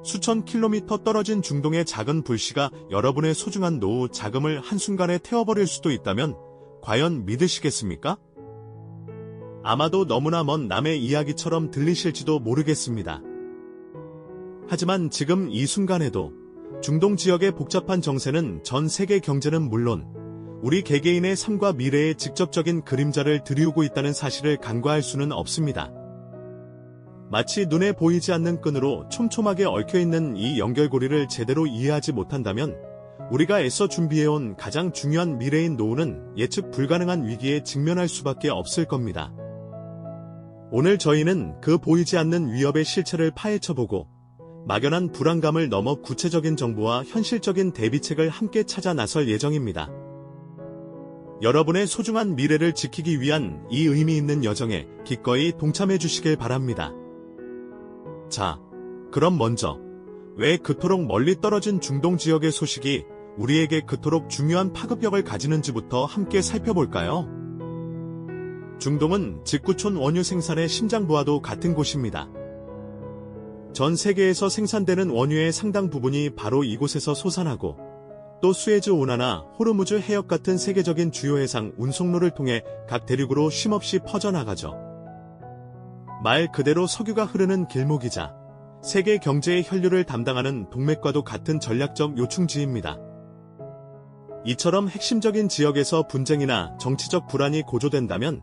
수천 킬로미터 떨어진 중동의 작은 불씨가 여러분의 소중한 노후 자금을 한순간에 태워버릴 수도 있다면 과연 믿으시겠습니까? 아마도 너무나 먼 남의 이야기처럼 들리실지도 모르겠습니다. 하지만 지금 이 순간에도 중동 지역의 복잡한 정세는 전 세계 경제는 물론 우리 개개인의 삶과 미래에 직접적인 그림자를 들이우고 있다는 사실을 간과할 수는 없습니다. 마치 눈에 보이지 않는 끈으로 촘촘하게 얽혀있는 이 연결고리를 제대로 이해하지 못한다면 우리가 애써 준비해온 가장 중요한 미래인 노후는 예측 불가능한 위기에 직면할 수밖에 없을 겁니다. 오늘 저희는 그 보이지 않는 위협의 실체를 파헤쳐보고 막연한 불안감을 넘어 구체적인 정보와 현실적인 대비책을 함께 찾아 나설 예정입니다. 여러분의 소중한 미래를 지키기 위한 이 의미 있는 여정에 기꺼이 동참해 주시길 바랍니다. 자, 그럼 먼저 왜 그토록 멀리 떨어진 중동 지역의 소식이 우리에게 그토록 중요한 파급력을 가지는지부터 함께 살펴볼까요? 중동은 직구촌 원유 생산의 심장부와도 같은 곳입니다. 전 세계에서 생산되는 원유의 상당 부분이 바로 이곳에서 솟아나고 또 수에즈 운하나 호르무즈 해역 같은 세계적인 주요 해상 운송로를 통해 각 대륙으로 쉼없이 퍼져나가죠. 말 그대로 석유가 흐르는 길목이자 세계 경제의 혈류를 담당하는 동맥과도 같은 전략적 요충지입니다. 이처럼 핵심적인 지역에서 분쟁이나 정치적 불안이 고조된다면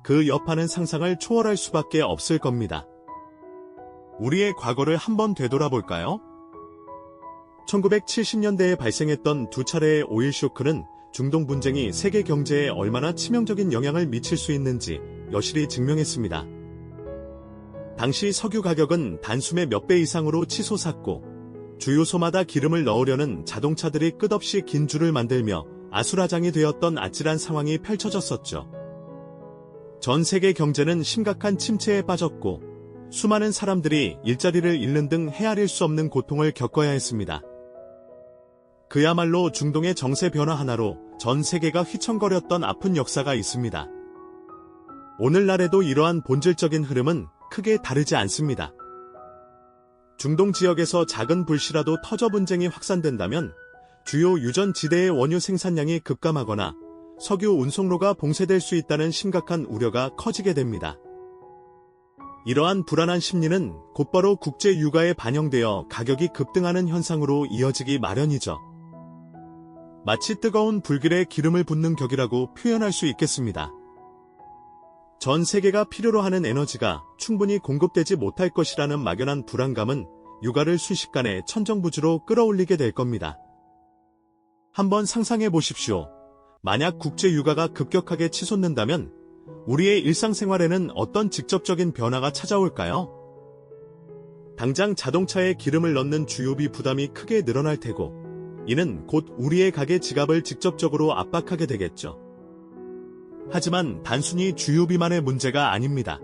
그 여파는 상상을 초월할 수밖에 없을 겁니다. 우리의 과거를 한번 되돌아볼까요? 1970년대에 발생했던 두 차례의 오일 쇼크는 중동 분쟁이 세계 경제에 얼마나 치명적인 영향을 미칠 수 있는지 여실히 증명했습니다. 당시 석유 가격은 단숨에 몇 배 이상으로 치솟았고 주유소마다 기름을 넣으려는 자동차들이 끝없이 긴 줄을 만들며 아수라장이 되었던 아찔한 상황이 펼쳐졌었죠. 전 세계 경제는 심각한 침체에 빠졌고 수많은 사람들이 일자리를 잃는 등 헤아릴 수 없는 고통을 겪어야 했습니다. 그야말로 중동의 정세 변화 하나로 전 세계가 휘청거렸던 아픈 역사가 있습니다. 오늘날에도 이러한 본질적인 흐름은 크게 다르지 않습니다. 중동 지역에서 작은 불씨라도 터져 분쟁이 확산된다면 주요 유전 지대의 원유 생산량이 급감하거나 석유 운송로가 봉쇄될 수 있다는 심각한 우려가 커지게 됩니다. 이러한 불안한 심리는 곧바로 국제 유가에 반영되어 가격이 급등하는 현상으로 이어지기 마련이죠. 마치 뜨거운 불길에 기름을 붓는 격이라고 표현할 수 있겠습니다. 전 세계가 필요로 하는 에너지가 충분히 공급되지 못할 것이라는 막연한 불안감은 유가를 순식간에 천정부지로 끌어올리게 될 겁니다. 한번 상상해 보십시오. 만약 국제 유가가 급격하게 치솟는다면 우리의 일상생활에는 어떤 직접적인 변화가 찾아올까요? 당장 자동차에 기름을 넣는 주유비 부담이 크게 늘어날 테고 이는 곧 우리의 가계 지갑을 직접적으로 압박하게 되겠죠. 하지만 단순히 주유비만의 문제가 아닙니다.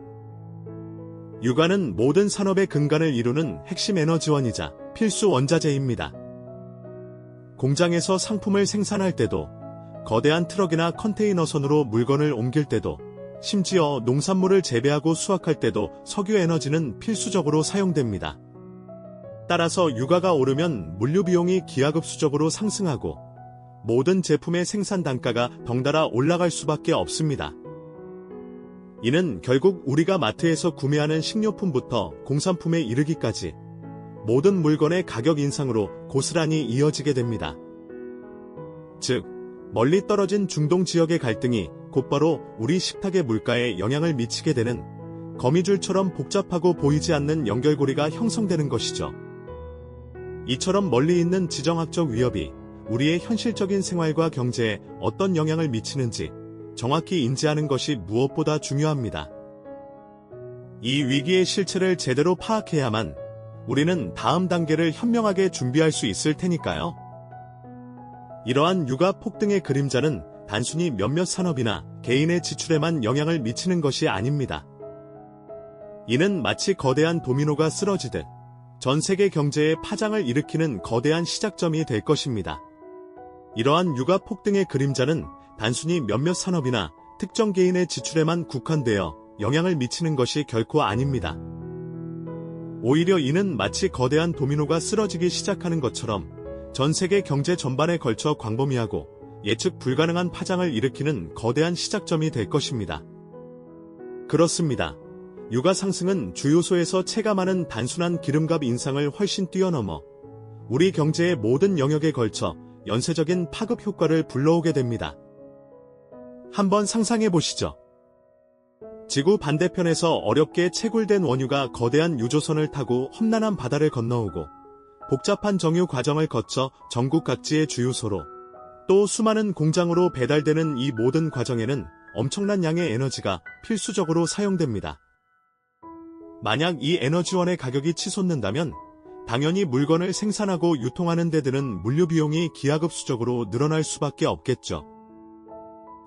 유가는 모든 산업의 근간을 이루는 핵심 에너지원이자 필수 원자재입니다. 공장에서 상품을 생산할 때도, 거대한 트럭이나 컨테이너선으로 물건을 옮길 때도, 심지어 농산물을 재배하고 수확할 때도 석유 에너지는 필수적으로 사용됩니다. 따라서 유가가 오르면 물류 비용이 기하급수적으로 상승하고 모든 제품의 생산 단가가 덩달아 올라갈 수밖에 없습니다. 이는 결국 우리가 마트에서 구매하는 식료품부터 공산품에 이르기까지 모든 물건의 가격 인상으로 고스란히 이어지게 됩니다. 즉, 멀리 떨어진 중동 지역의 갈등이 곧바로 우리 식탁의 물가에 영향을 미치게 되는 거미줄처럼 복잡하고 보이지 않는 연결고리가 형성되는 것이죠. 이처럼 멀리 있는 지정학적 위협이 우리의 현실적인 생활과 경제에 어떤 영향을 미치는지 정확히 인지하는 것이 무엇보다 중요합니다. 이 위기의 실체를 제대로 파악해야만 우리는 다음 단계를 현명하게 준비할 수 있을 테니까요. 이러한 유가 폭등의 그림자는 단순히 몇몇 산업이나 개인의 지출에만 영향을 미치는 것이 아닙니다. 이는 마치 거대한 도미노가 쓰러지듯 전 세계 경제에 파장을 일으키는 거대한 시작점이 될 것입니다. 이러한 유가 폭등의 그림자는 단순히 몇몇 산업이나 특정 개인의 지출에만 국한되어 영향을 미치는 것이 결코 아닙니다. 오히려 이는 마치 거대한 도미노가 쓰러지기 시작하는 것처럼 전 세계 경제 전반에 걸쳐 광범위하고 예측 불가능한 파장을 일으키는 거대한 시작점이 될 것입니다. 그렇습니다. 유가 상승은 주요소에서 체감하는 단순한 기름값 인상을 훨씬 뛰어넘어 우리 경제의 모든 영역에 걸쳐 연쇄적인 파급 효과를 불러오게 됩니다. 한번 상상해 보시죠. 지구 반대편에서 어렵게 채굴된 원유가 거대한 유조선을 타고 험난한 바다를 건너오고 복잡한 정유 과정을 거쳐 전국 각지의 주유소로 또 수많은 공장으로 배달되는 이 모든 과정에는 엄청난 양의 에너지가 필수적으로 사용됩니다. 만약 이 에너지원의 가격이 치솟는다면 당연히 물건을 생산하고 유통하는 데 드는 물류 비용이 기하급수적으로 늘어날 수밖에 없겠죠.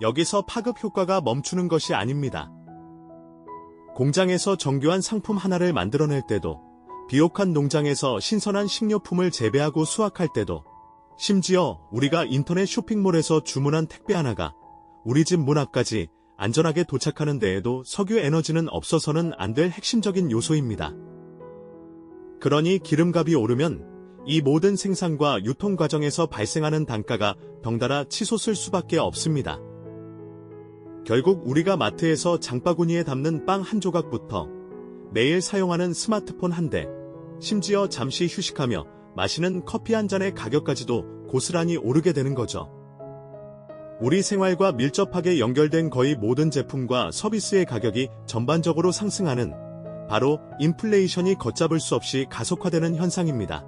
여기서 파급 효과가 멈추는 것이 아닙니다. 공장에서 정교한 상품 하나를 만들어낼 때도, 비옥한 농장에서 신선한 식료품을 재배하고 수확할 때도, 심지어 우리가 인터넷 쇼핑몰에서 주문한 택배 하나가 우리 집 문 앞까지 안전하게 도착하는 데에도 석유 에너지는 없어서는 안 될 핵심적인 요소입니다. 그러니 기름값이 오르면 이 모든 생산과 유통 과정에서 발생하는 단가가 덩달아 치솟을 수밖에 없습니다. 결국 우리가 마트에서 장바구니에 담는 빵 한 조각부터 매일 사용하는 스마트폰 한 대, 심지어 잠시 휴식하며 마시는 커피 한 잔의 가격까지도 고스란히 오르게 되는 거죠. 우리 생활과 밀접하게 연결된 거의 모든 제품과 서비스의 가격이 전반적으로 상승하는 바로 인플레이션이 걷잡을 수 없이 가속화되는 현상입니다.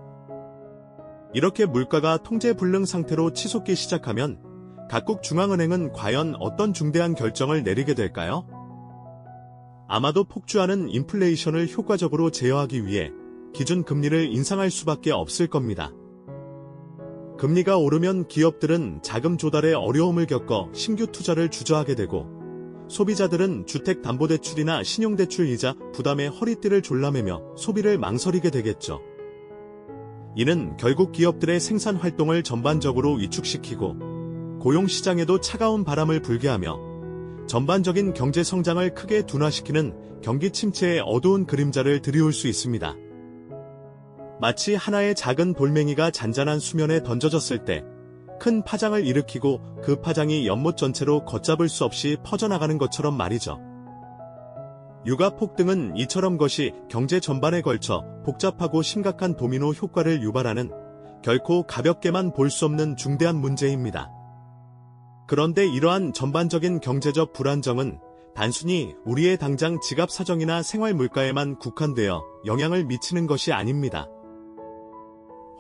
이렇게 물가가 통제불능 상태로 치솟기 시작하면 각국 중앙은행은 과연 어떤 중대한 결정을 내리게 될까요? 아마도 폭주하는 인플레이션을 효과적으로 제어하기 위해 기준금리를 인상할 수밖에 없을 겁니다. 금리가 오르면 기업들은 자금 조달에 어려움을 겪어 신규 투자를 주저하게 되고 소비자들은 주택담보대출이나 신용대출 이자 부담에 허리띠를 졸라매며 소비를 망설이게 되겠죠. 이는 결국 기업들의 생산 활동을 전반적으로 위축시키고 고용시장에도 차가운 바람을 불게 하며 전반적인 경제 성장을 크게 둔화시키는 경기 침체의 어두운 그림자를 드리울 수 있습니다. 마치 하나의 작은 돌멩이가 잔잔한 수면에 던져졌을 때 큰 파장을 일으키고 그 파장이 연못 전체로 걷잡을 수 없이 퍼져나가는 것처럼 말이죠. 유가 폭등은 이처럼 것이 경제 전반에 걸쳐 복잡하고 심각한 도미노 효과를 유발하는 결코 가볍게만 볼 수 없는 중대한 문제입니다. 그런데 이러한 전반적인 경제적 불안정은 단순히 우리의 당장 지갑 사정이나 생활 물가에만 국한되어 영향을 미치는 것이 아닙니다.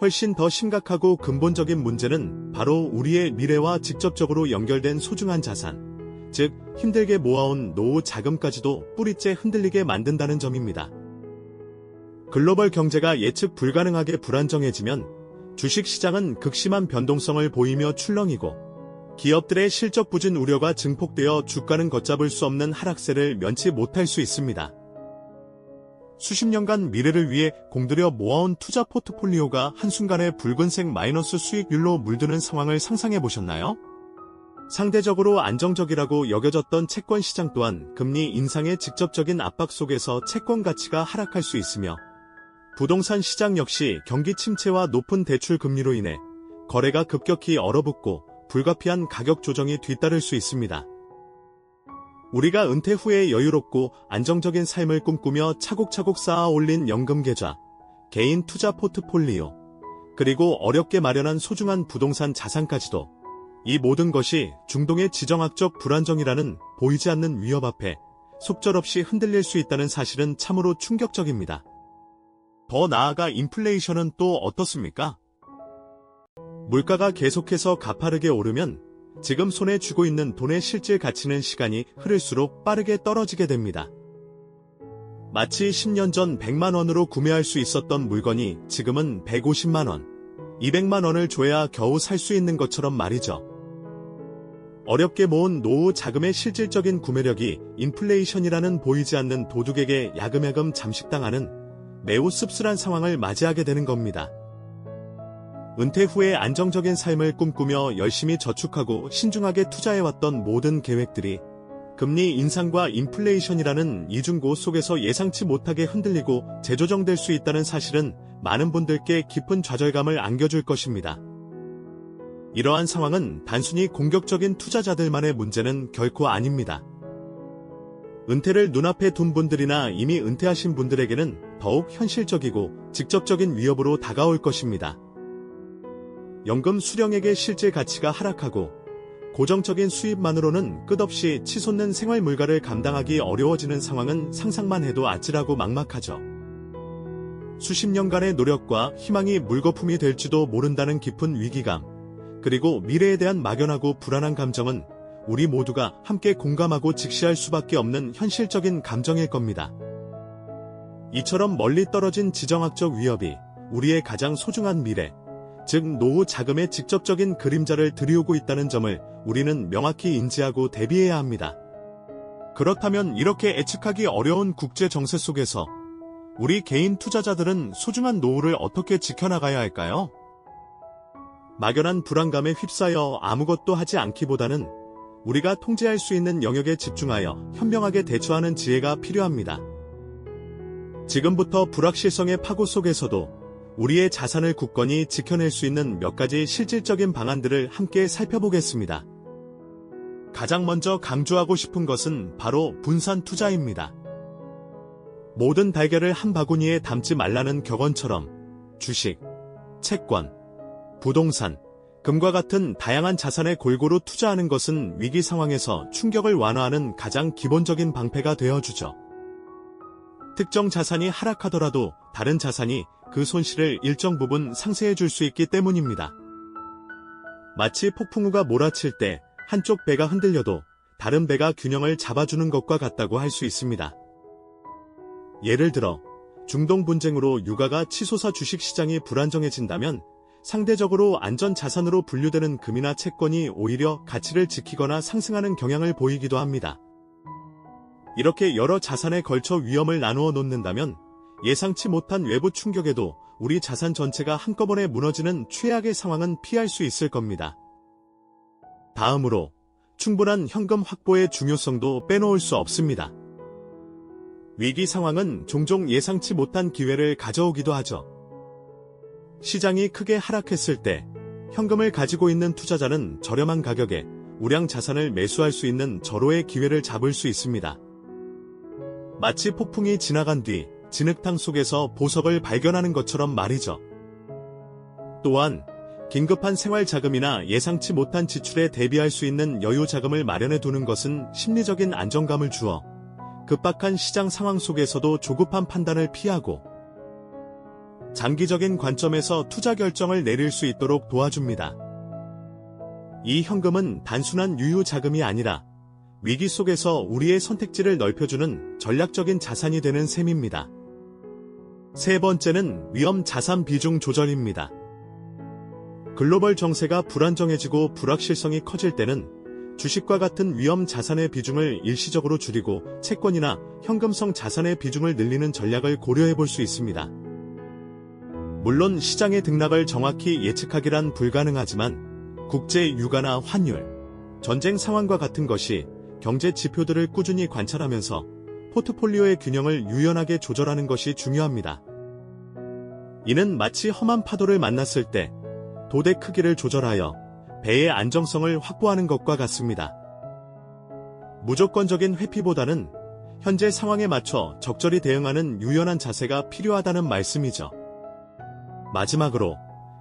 훨씬 더 심각하고 근본적인 문제는 바로 우리의 미래와 직접적으로 연결된 소중한 자산, 즉 힘들게 모아온 노후 자금까지도 뿌리째 흔들리게 만든다는 점입니다. 글로벌 경제가 예측 불가능하게 불안정해지면 주식시장은 극심한 변동성을 보이며 출렁이고 기업들의 실적 부진 우려가 증폭되어 주가는 걷잡을 수 없는 하락세를 면치 못할 수 있습니다. 수십 년간 미래를 위해 공들여 모아온 투자 포트폴리오가 한순간에 붉은색 마이너스 수익률로 물드는 상황을 상상해 보셨나요? 상대적으로 안정적이라고 여겨졌던 채권 시장 또한 금리 인상의 직접적인 압박 속에서 채권 가치가 하락할 수 있으며 부동산 시장 역시 경기 침체와 높은 대출 금리로 인해 거래가 급격히 얼어붙고 불가피한 가격 조정이 뒤따를 수 있습니다. 우리가 은퇴 후에 여유롭고 안정적인 삶을 꿈꾸며 차곡차곡 쌓아 올린 연금 계좌, 개인 투자 포트폴리오, 그리고 어렵게 마련한 소중한 부동산 자산까지도 이 모든 것이 중동의 지정학적 불안정이라는 보이지 않는 위협 앞에 속절없이 흔들릴 수 있다는 사실은 참으로 충격적입니다. 더 나아가 인플레이션은 또 어떻습니까? 물가가 계속해서 가파르게 오르면 지금 손에 쥐고 있는 돈의 실질 가치는 시간이 흐를수록 빠르게 떨어지게 됩니다. 마치 10년 전 100만 원으로 구매할 수 있었던 물건이 지금은 150만 원, 200만 원을 줘야 겨우 살 수 있는 것처럼 말이죠. 어렵게 모은 노후 자금의 실질적인 구매력이 인플레이션이라는 보이지 않는 도둑에게 야금야금 잠식당하는 매우 씁쓸한 상황을 맞이하게 되는 겁니다. 은퇴 후에 안정적인 삶을 꿈꾸며 열심히 저축하고 신중하게 투자해왔던 모든 계획들이 금리 인상과 인플레이션이라는 이중고 속에서 예상치 못하게 흔들리고 재조정될 수 있다는 사실은 많은 분들께 깊은 좌절감을 안겨줄 것입니다. 이러한 상황은 단순히 공격적인 투자자들만의 문제는 결코 아닙니다. 은퇴를 눈앞에 둔 분들이나 이미 은퇴하신 분들에게는 더욱 현실적이고 직접적인 위협으로 다가올 것입니다. 연금 수령액의 실제 가치가 하락하고 고정적인 수입만으로는 끝없이 치솟는 생활 물가를 감당하기 어려워지는 상황은 상상만 해도 아찔하고 막막하죠. 수십 년간의 노력과 희망이 물거품이 될지도 모른다는 깊은 위기감, 그리고 미래에 대한 막연하고 불안한 감정은 우리 모두가 함께 공감하고 직시할 수밖에 없는 현실적인 감정일 겁니다. 이처럼 멀리 떨어진 지정학적 위협이 우리의 가장 소중한 미래, 즉 노후 자금의 직접적인 그림자를 들이오고 있다는 점을 우리는 명확히 인지하고 대비해야 합니다. 그렇다면 이렇게 예측하기 어려운 국제 정세 속에서 우리 개인 투자자들은 소중한 노후를 어떻게 지켜나가야 할까요? 막연한 불안감에 휩싸여 아무것도 하지 않기보다는 우리가 통제할 수 있는 영역에 집중하여 현명하게 대처하는 지혜가 필요합니다. 지금부터 불확실성의 파고 속에서도 우리의 자산을 굳건히 지켜낼 수 있는 몇 가지 실질적인 방안들을 함께 살펴보겠습니다. 가장 먼저 강조하고 싶은 것은 바로 분산 투자입니다. 모든 달걀을 한 바구니에 담지 말라는 격언처럼 주식, 채권, 부동산, 금과 같은 다양한 자산에 골고루 투자하는 것은 위기 상황에서 충격을 완화하는 가장 기본적인 방패가 되어주죠. 특정 자산이 하락하더라도 다른 자산이 그 손실을 일정 부분 상쇄해 줄 수 있기 때문입니다. 마치 폭풍우가 몰아칠 때 한쪽 배가 흔들려도 다른 배가 균형을 잡아주는 것과 같다고 할 수 있습니다. 예를 들어 중동 분쟁으로 유가가 치솟아 주식시장이 불안정해진다면 상대적으로 안전자산으로 분류되는 금이나 채권이 오히려 가치를 지키거나 상승하는 경향을 보이기도 합니다. 이렇게 여러 자산에 걸쳐 위험을 나누어 놓는다면 예상치 못한 외부 충격에도 우리 자산 전체가 한꺼번에 무너지는 최악의 상황은 피할 수 있을 겁니다. 다음으로 충분한 현금 확보의 중요성도 빼놓을 수 없습니다. 위기 상황은 종종 예상치 못한 기회를 가져오기도 하죠. 시장이 크게 하락했을 때 현금을 가지고 있는 투자자는 저렴한 가격에 우량 자산을 매수할 수 있는 절호의 기회를 잡을 수 있습니다. 마치 폭풍이 지나간 뒤 진흙탕 속에서 보석을 발견하는 것처럼 말이죠. 또한 긴급한 생활 자금이나 예상치 못한 지출에 대비할 수 있는 여유 자금을 마련해 두는 것은 심리적인 안정감을 주어 급박한 시장 상황 속에서도 조급한 판단을 피하고 장기적인 관점에서 투자 결정을 내릴 수 있도록 도와줍니다. 이 현금은 단순한 유유 자금이 아니라 위기 속에서 우리의 선택지를 넓혀주는 전략적인 자산이 되는 셈입니다. 세 번째는 위험 자산 비중 조절입니다. 글로벌 정세가 불안정해지고 불확실성이 커질 때는 주식과 같은 위험 자산의 비중을 일시적으로 줄이고 채권이나 현금성 자산의 비중을 늘리는 전략을 고려해 볼 수 있습니다. 물론 시장의 등락을 정확히 예측하기란 불가능하지만 국제 유가나 환율, 전쟁 상황과 같은 것이 경제 지표들을 꾸준히 관찰하면서 포트폴리오의 균형을 유연하게 조절하는 것이 중요합니다. 이는 마치 험한 파도를 만났을 때 돛의 크기를 조절하여 배의 안정성을 확보하는 것과 같습니다. 무조건적인 회피보다는 현재 상황에 맞춰 적절히 대응하는 유연한 자세가 필요하다는 말씀이죠. 마지막으로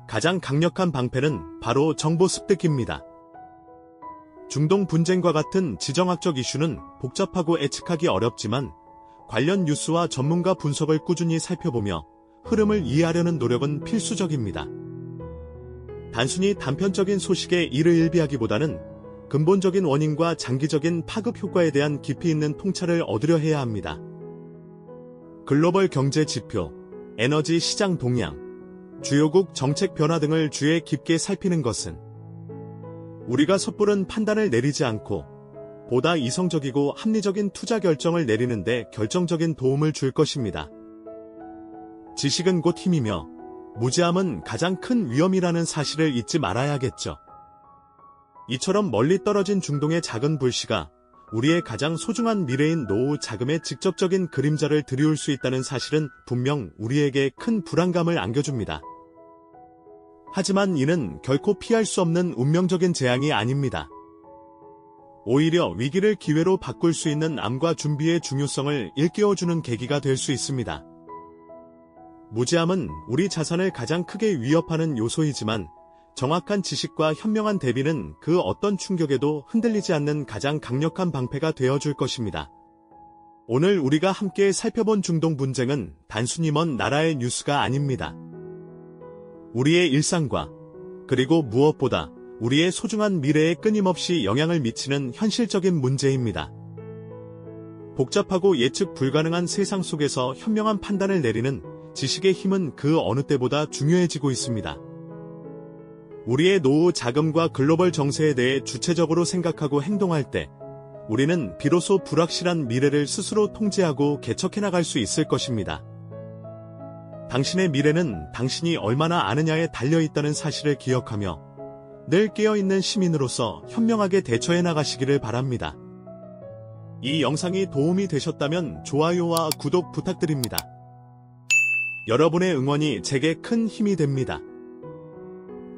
가장 강력한 방패는 바로 정보 습득입니다. 중동 분쟁과 같은 지정학적 이슈는 복잡하고 예측하기 어렵지만 관련 뉴스와 전문가 분석을 꾸준히 살펴보며 흐름을 이해하려는 노력은 필수적입니다. 단순히 단편적인 소식에 이를 일비하기보다는 근본적인 원인과 장기적인 파급 효과에 대한 깊이 있는 통찰을 얻으려 해야 합니다. 글로벌 경제 지표, 에너지 시장 동향, 주요국 정책 변화 등을 주의 깊게 살피는 것은 우리가 섣부른 판단을 내리지 않고 보다 이성적이고 합리적인 투자 결정을 내리는 데 결정적인 도움을 줄 것입니다. 지식은 곧 힘이며 무지함은 가장 큰 위험이라는 사실을 잊지 말아야겠죠. 이처럼 멀리 떨어진 중동의 작은 불씨가 우리의 가장 소중한 미래인 노후 자금의 직접적인 그림자를 들이울 수 있다는 사실은 분명 우리에게 큰 불안감을 안겨줍니다. 하지만 이는 결코 피할 수 없는 운명적인 재앙이 아닙니다. 오히려 위기를 기회로 바꿀 수 있는 암과 준비의 중요성을 일깨워주는 계기가 될 수 있습니다. 무지함은 우리 자산을 가장 크게 위협하는 요소이지만 정확한 지식과 현명한 대비는 그 어떤 충격에도 흔들리지 않는 가장 강력한 방패가 되어줄 것입니다. 오늘 우리가 함께 살펴본 중동 분쟁은 단순히 먼 나라의 뉴스가 아닙니다. 우리의 일상과 그리고 무엇보다 우리의 소중한 미래에 끊임없이 영향을 미치는 현실적인 문제입니다. 복잡하고 예측 불가능한 세상 속에서 현명한 판단을 내리는 지식의 힘은 그 어느 때보다 중요해지고 있습니다. 우리의 노후 자금과 글로벌 정세에 대해 주체적으로 생각하고 행동할 때 우리는 비로소 불확실한 미래를 스스로 통제하고 개척해 나갈 수 있을 것입니다. 당신의 미래는 당신이 얼마나 아느냐에 달려있다는 사실을 기억하며 늘 깨어있는 시민으로서 현명하게 대처해 나가시기를 바랍니다. 이 영상이 도움이 되셨다면 좋아요와 구독 부탁드립니다. 여러분의 응원이 제게 큰 힘이 됩니다.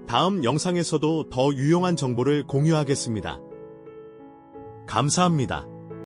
다음 영상에서도 더 유용한 정보를 공유하겠습니다. 감사합니다.